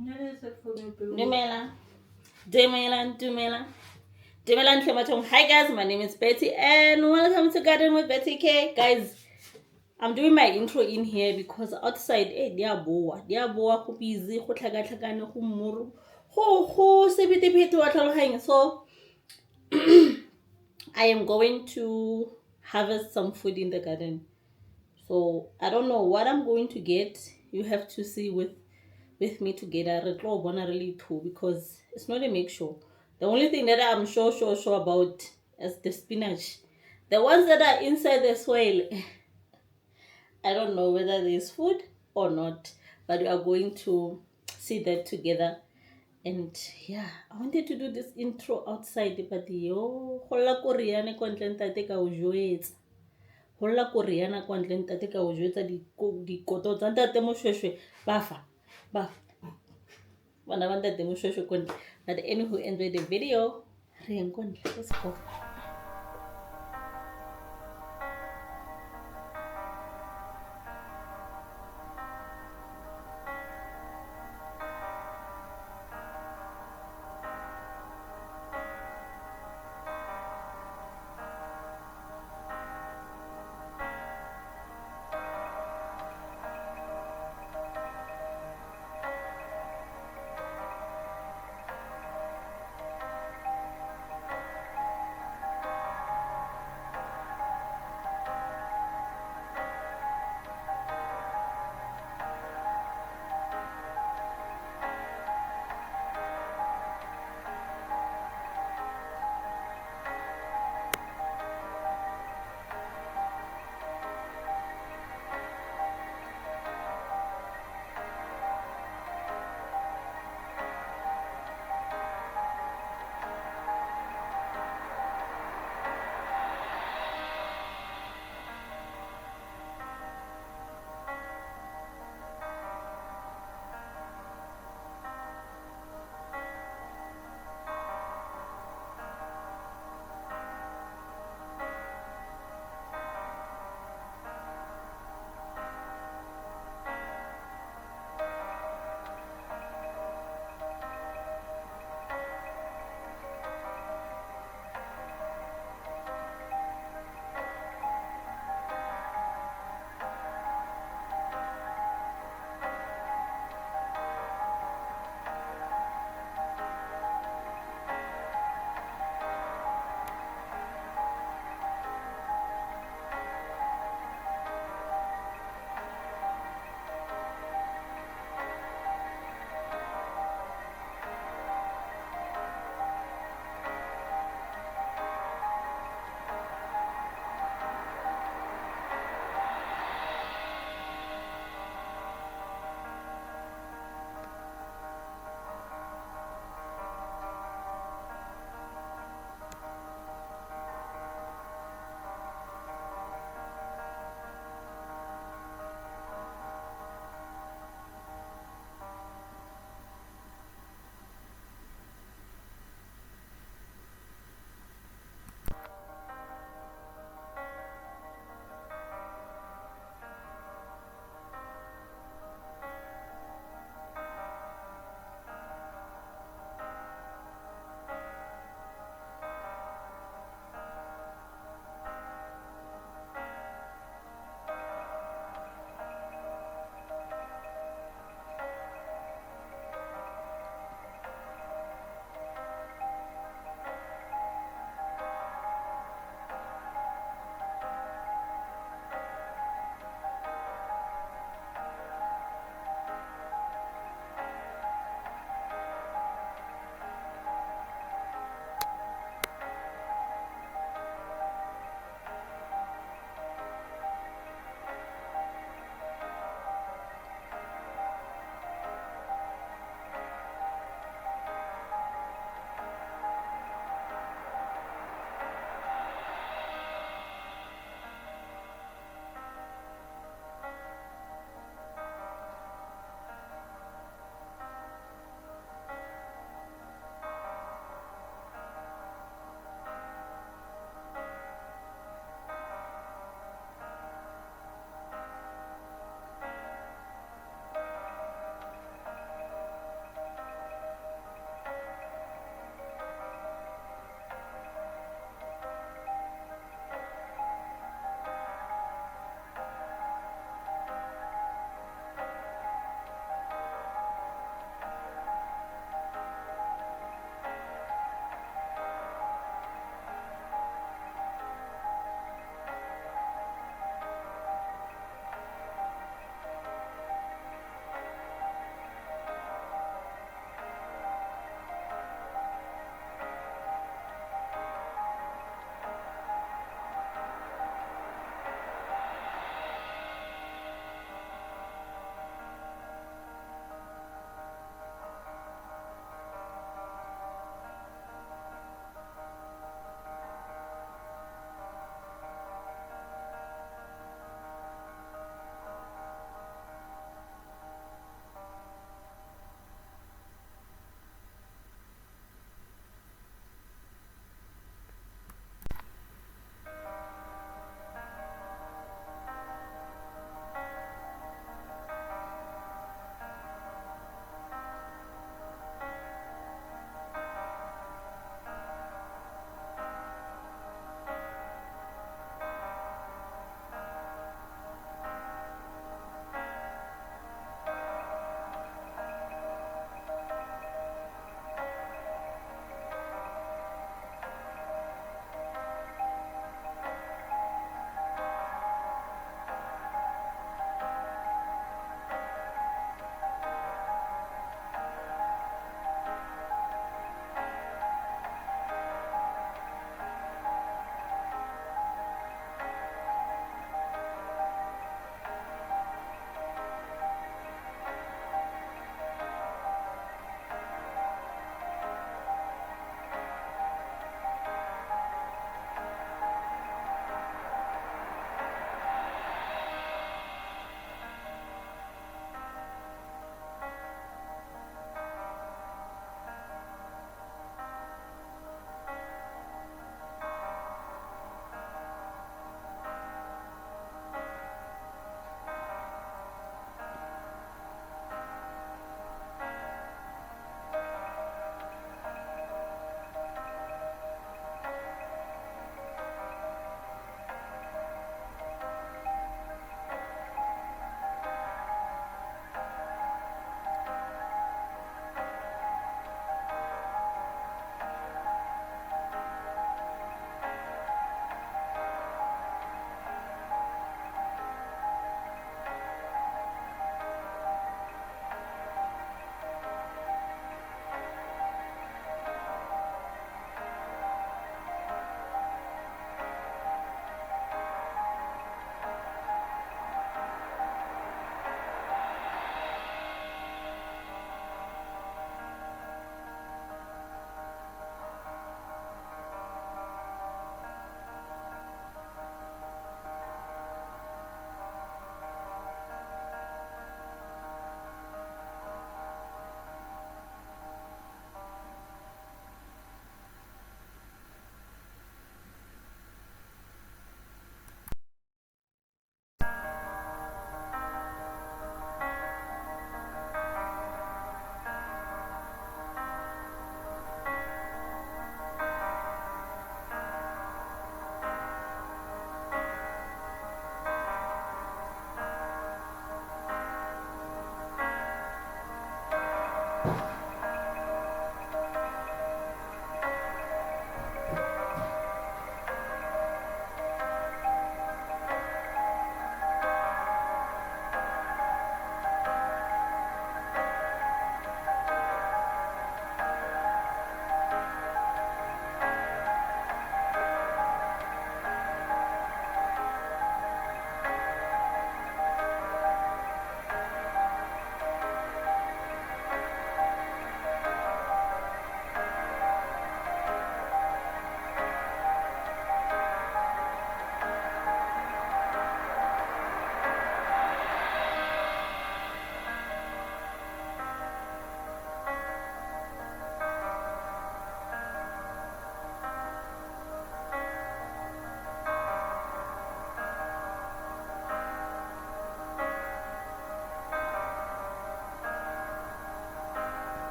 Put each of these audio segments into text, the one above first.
Dumela. Dumela. Dumelang Tlemathong. Hi guys, my name is Betty and welcome to Garden with Betty K. Guys, I'm doing my intro in here because outside, diaboa go busy, go tlhakatlhakane, go mmoro, go sebete-pete wa tlhaloganya. So I am going to harvest some food in the garden. So I don't know what I'm going to get. You have to see with me together really too, because it's not a mixture. The only thing that I'm sure about is the spinach. The ones that are inside the soil, I don't know whether there's food or not, but we are going to see that together. And yeah, I wanted to do this intro outside, but yo, holla Koreana content tate ka o jwetsa. Holla Koreana content tate ka o jwetsa dikoto tsa ntate Moshweshwe ba fa. But anywho, enjoy the video. Let's go.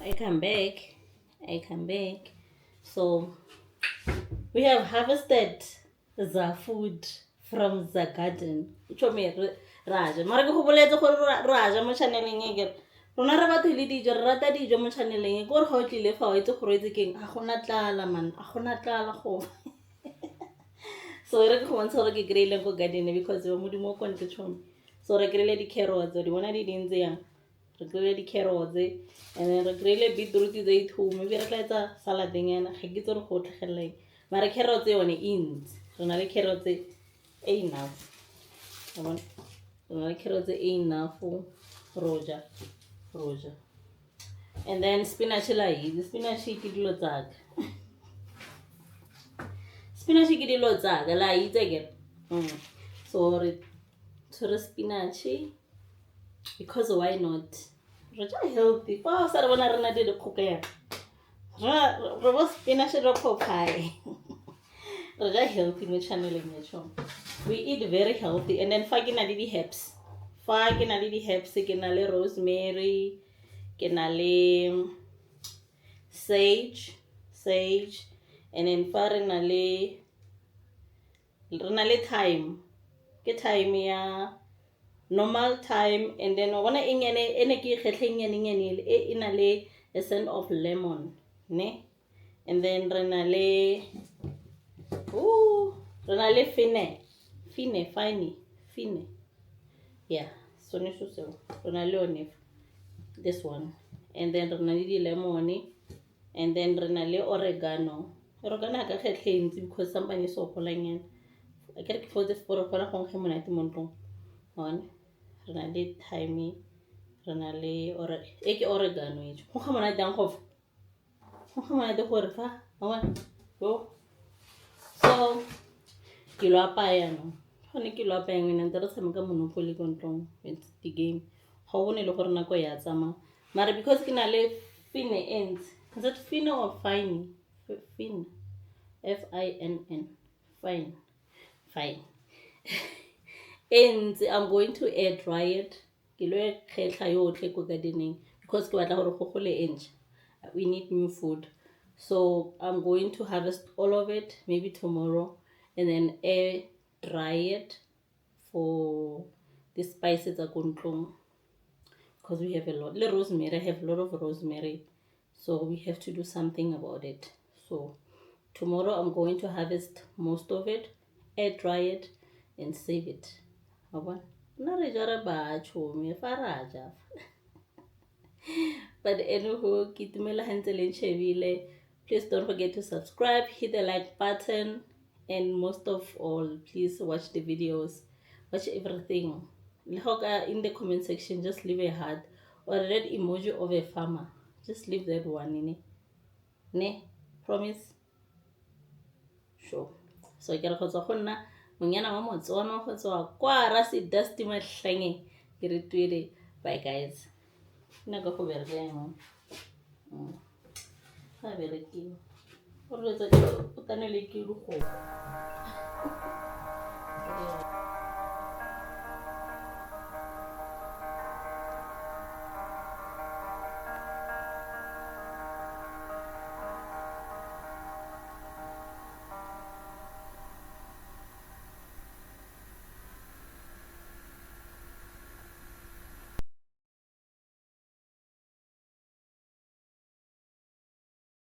I come back. I come back. So we have harvested the food from the garden. Utsho me raja. Mara ke go boletse gore raja mo channeleng e ke rona re batho le dijo re rata dijo mo channeleng e gore ga o tlile fa o itse gore o itse keng a gona tlala man a gona tlala go so re ke go bontsha gore ke kry-ile ko garden because yo modimo o kontle tšhomi so re kry-ile di-carrots di bona di dintse yang re kry-ile di-carrots and then re kry-ile beetroot tse ithume ebe re tla etsa saladengena ga ke itse gore go tlhageleleng mara carrots yone e ntse re na le carrots e enough re na le carrots e enough roja and then spinach la itse spinach ke dilo tsaka spinach ke dilo tsaka la itse ke so re tshwere spinach because why not re ja healthy fa sa re bona re na le dikgokela re bo spinach re pie re ja healthy mo channeleng ya chong we eat very healthy and then fa ke na le di-herbs ke na le rosemary ke na le sage and then fa re na le thyme ke thyme ya normal thyme and then bona ene ke kgetlheng nyane e na le a scent of lemon ne and then re na le fine yeah so ne so re na le one this one and then re na le di-lemon and then re na le oregano ka kgetlhentsi because somebody so golanyana a kere ke fotse for gola go nkge monate mo ntlong one re na le thyme re na le ke oregano e go ga monate yang go ga monate gore fa yo so ke lo apaya no gone ke lo apaya ngwe ntse re tshameka monopoly ko ntlong it's the game ga bone le gore nako ya tsamaya mara because ke na le fine ends is it fine or fine fine ends I'm going to air dry it ke lo kgetla yotlhe ko gardening because ke batla gore go gole entšha we need new food so I'm going to harvest all of it maybe tomorrow and then air dry it for the spices tsa ko ntlong because we have a lot le rosemary I have a lot of rosemary so we have to do something about it so Tomorrow I'm going to harvest most of it, air dry it, and save it. But anywho, please don't forget to subscribe, hit the like button, and most of all, please watch the videos, watch everything. In the comment section, just leave a heart or a red emoji of a farmer. Just leave that one in it. Ne? Promise? Sure. So ke re go tswa go nna monyana wa Motswana go tswa kwa Rasi Dusty Mahlenge ke re twele. Bye guys. Nna ka go bereka yang ga berekiwa o re tsa o tane le ke go